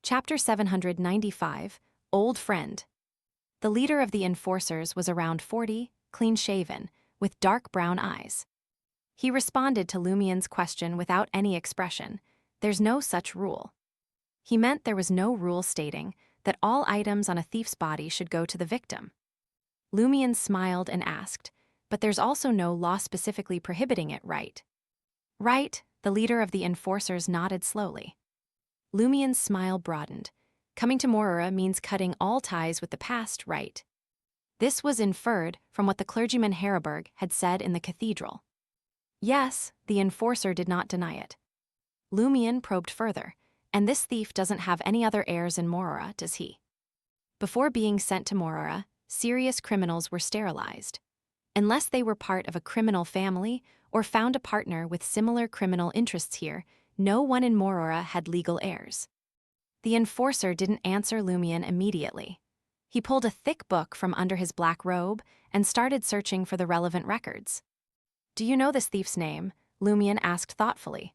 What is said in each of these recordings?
Chapter 795, Old Friend. The leader of the enforcers was around 40, clean-shaven, with dark brown eyes. He responded to Lumien's question without any expression. There's no such rule. He meant there was no rule stating that all items on a thief's body should go to the victim. Lumien smiled and asked, but there's also no law specifically prohibiting it, right? Right, the leader of the enforcers nodded slowly. Lumien's smile broadened. Coming to Morora means cutting all ties with the past, right? This was inferred from what the clergyman Haraberg had said in the cathedral. Yes, the enforcer did not deny it. Lumien probed further, and this thief doesn't have any other heirs in Morora, does he? Before being sent to Morora, serious criminals were sterilized. Unless they were part of a criminal family or found a partner with similar criminal interests here, no one in Morora had legal heirs. The enforcer didn't answer Lumien immediately. He pulled a thick book from under his black robe and started searching for the relevant records. Do you know this thief's name? Lumien asked thoughtfully.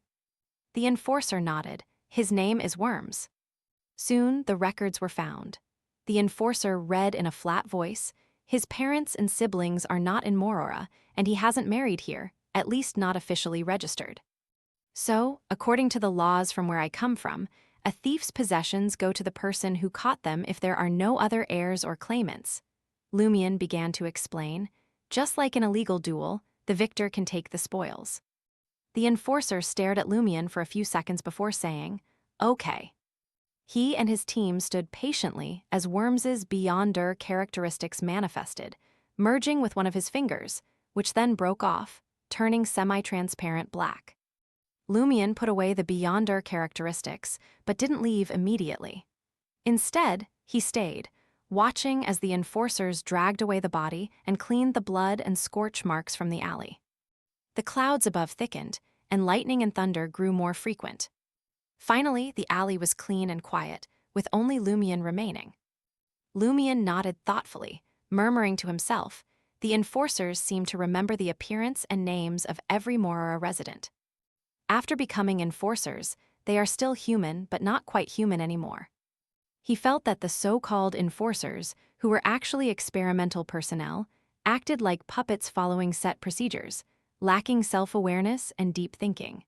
The enforcer nodded. His name is Worms. Soon, the records were found. The enforcer read in a flat voice, his parents and siblings are not in Morora, and he hasn't married here, at least not officially registered. So, according to the laws from where I come from, a thief's possessions go to the person who caught them if there are no other heirs or claimants. Lumien began to explain. Just like in a legal duel, the victor can take the spoils. The enforcer stared at Lumien for a few seconds before saying, "Okay." He and his team stood patiently as Worms's Beyonder characteristics manifested, merging with one of his fingers, which then broke off, turning semi-transparent black. Lumien put away the Beyonder characteristics, but didn't leave immediately. Instead, he stayed, watching as the enforcers dragged away the body and cleaned the blood and scorch marks from the alley. The clouds above thickened, and lightning and thunder grew more frequent. Finally, the alley was clean and quiet, with only Lumien remaining. Lumien nodded thoughtfully, murmuring to himself. The enforcers seemed to remember the appearance and names of every Morora resident. After becoming enforcers, they are still human but not quite human anymore. He felt that the so-called enforcers, who were actually experimental personnel, acted like puppets following set procedures, lacking self-awareness and deep thinking.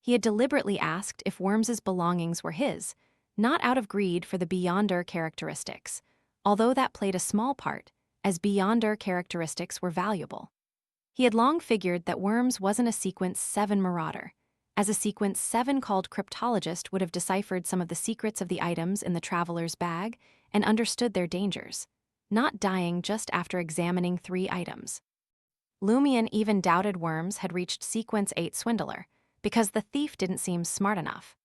He had deliberately asked if Worms's belongings were his, not out of greed for the Beyonder characteristics, although that played a small part, as Beyonder characteristics were valuable. He had long figured that Worms wasn't a Sequence 7 marauder, as a Sequence 7 called cryptologist would have deciphered some of the secrets of the items in the traveler's bag and understood their dangers, not dying just after examining 3 items. Lumien even doubted Worms had reached Sequence 8 swindler, because the thief didn't seem smart enough.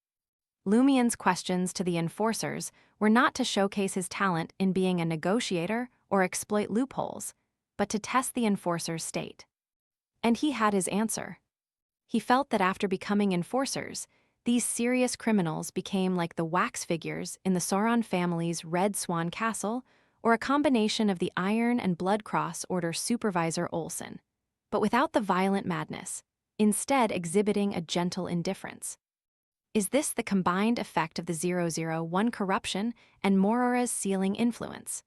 Lumien's questions to the enforcers were not to showcase his talent in being a negotiator or exploit loopholes, but to test the enforcer's state. And he had his answer. He felt that after becoming enforcers, these serious criminals became like the wax figures in the Sauron family's Red Swan Castle, or a combination of the Iron and Blood Cross Order Supervisor Olsen, but without the violent madness, instead exhibiting a gentle indifference. Is this the combined effect of the 001 corruption and Morora's sealing influence?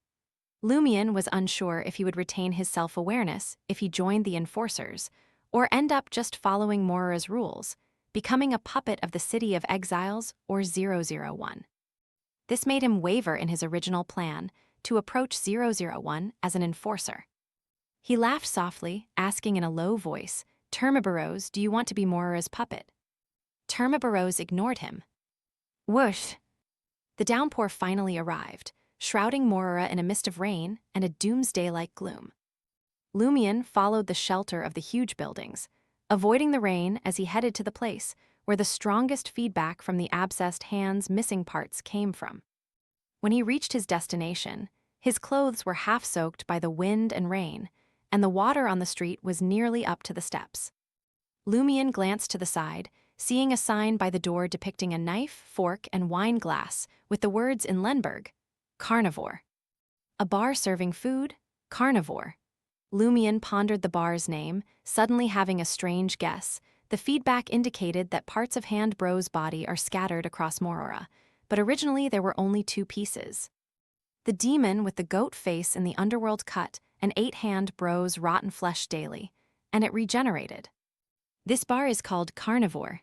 Lumien was unsure if he would retain his self-awareness if he joined the enforcers, or end up just following Morora's rules, becoming a puppet of the City of Exiles or 001. This made him waver in his original plan to approach 001 as an enforcer. He laughed softly, asking in a low voice, "Termaburose, do you want to be Morora's puppet?" Termaburose ignored him. Whoosh! The downpour finally arrived, shrouding Morora in a mist of rain and a doomsday-like gloom. Lumien followed the shelter of the huge buildings, avoiding the rain as he headed to the place where the strongest feedback from the abscessed hand's missing parts came from. When he reached his destination, his clothes were half soaked by the wind and rain, and the water on the street was nearly up to the steps. Lumien glanced to the side, seeing a sign by the door depicting a knife, fork, and wine glass with the words in Lenberg, "Carnivore." A bar serving food? Carnivore. Lumien pondered the bar's name, suddenly having a strange guess. The feedback indicated that parts of Hand Bro's body are scattered across Morora, but originally there were only 2 pieces. The demon with the goat face in the underworld cut and 8 hand Bro's rotten flesh daily, and it regenerated. This bar is called carnivore.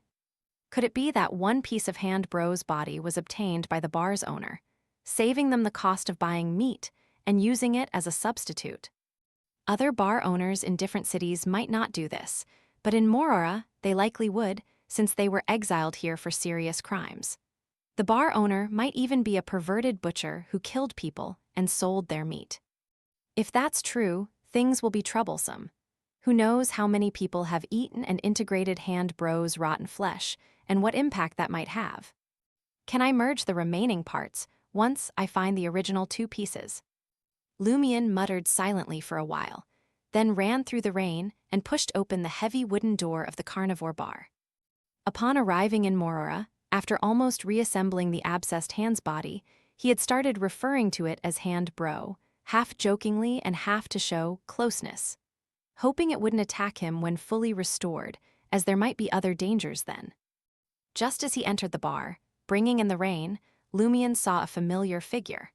Could it be that one piece of hand Bro's body was obtained by the bar's owner, saving them the cost of buying meat and using it as a substitute? Other bar owners in different cities might not do this, but in Morora, they likely would, since they were exiled here for serious crimes. The bar owner might even be a perverted butcher who killed people and sold their meat. If that's true, things will be troublesome. Who knows how many people have eaten and integrated hand Bro's rotten flesh, and what impact that might have? Can I merge the remaining parts once I find the original 2 pieces? Lumion muttered silently for a while, then ran through the rain and pushed open the heavy wooden door of the carnivore bar. Upon arriving in Morora, after almost reassembling the abscessed hand's body, he had started referring to it as hand Bro, half jokingly and half to show closeness, hoping it wouldn't attack him when fully restored, as there might be other dangers then. Just as he entered the bar, bringing in the rain, Lumion saw a familiar figure.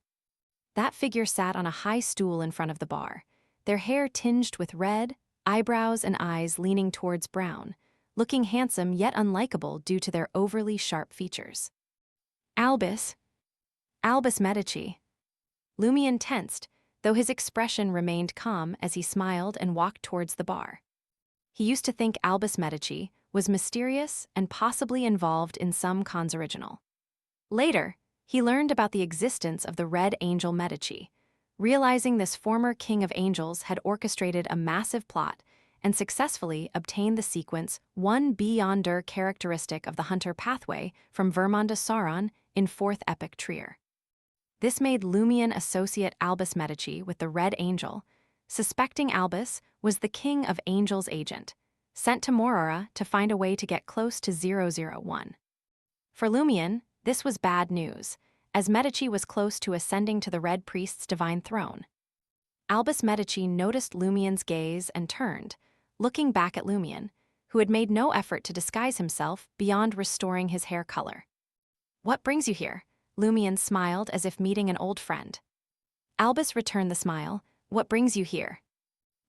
That figure sat on a high stool in front of the bar, their hair tinged with red, eyebrows and eyes leaning towards brown, looking handsome yet unlikable due to their overly sharp features. Albus Medici. Lumion tensed, though his expression remained calm as he smiled and walked towards the bar. He used to think Albus Medici was mysterious and possibly involved in some cons original. Later, he learned about the existence of the Red Angel Medici, realizing this former king of angels had orchestrated a massive plot and successfully obtained the sequence 1B yonder characteristic of the Hunter pathway from Vermanda Sauron in 4th Epic Trier. This made Lumion associate Albus Medici with the Red Angel, suspecting Albus was the King of Angels agent, sent to Morora to find a way to get close to 001. For Lumion, this was bad news, as Medici was close to ascending to the Red Priest's divine throne. Albus Medici noticed Lumion's gaze and turned, looking back at Lumion, who had made no effort to disguise himself beyond restoring his hair color. "What brings you here?" Lumion smiled as if meeting an old friend. Albus returned the smile. "What brings you here?"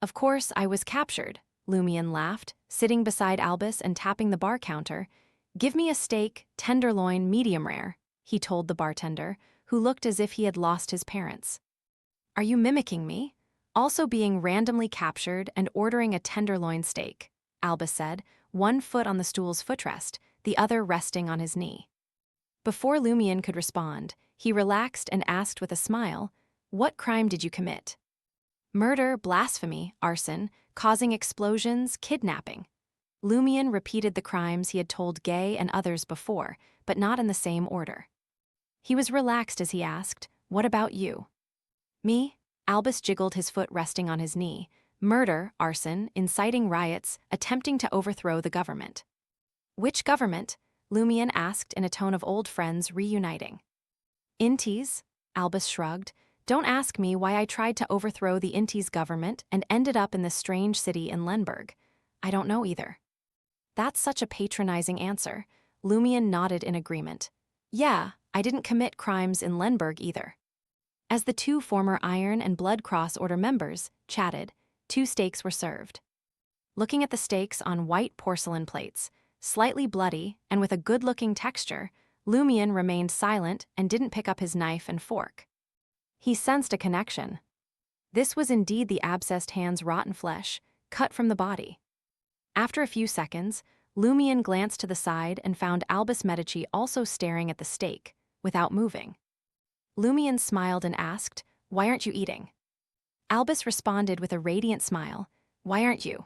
"Of course, I was captured," Lumion laughed, sitting beside Albus and tapping the bar counter. "Give me a steak, tenderloin, medium rare," he told the bartender, who looked as if he had lost his parents. "Are you mimicking me? Also being randomly captured and ordering a tenderloin steak," Albus said, one foot on the stool's footrest, the other resting on his knee. Before Lumion could respond, he relaxed and asked with a smile, "What crime did you commit?" "Murder, blasphemy, arson, causing explosions, kidnapping." Lumion repeated the crimes he had told Gay and others before, but not in the same order. He was relaxed as he asked, "What about you?" "Me?" Albus jiggled his foot resting on his knee. "Murder, arson, inciting riots, attempting to overthrow the government." "Which government?" Lumion asked in a tone of old friends reuniting. "Intis," Albus shrugged. "Don't ask me why I tried to overthrow the Intis government and ended up in this strange city in Lenberg. I don't know either." "That's such a patronizing answer." Lumion nodded in agreement. "Yeah, I didn't commit crimes in Lenberg either." As the 2 former Iron and Blood Cross Order members chatted, 2 steaks were served. Looking at the steaks on white porcelain plates, slightly bloody and with a good-looking texture, Lumion remained silent and didn't pick up his knife and fork. He sensed a connection. This was indeed the abscessed hand's rotten flesh, cut from the body. After a few seconds, Lumion glanced to the side and found Albus Medici also staring at the steak, without moving. Lumion smiled and asked, "Why aren't you eating?" Albus responded with a radiant smile, "Why aren't you?"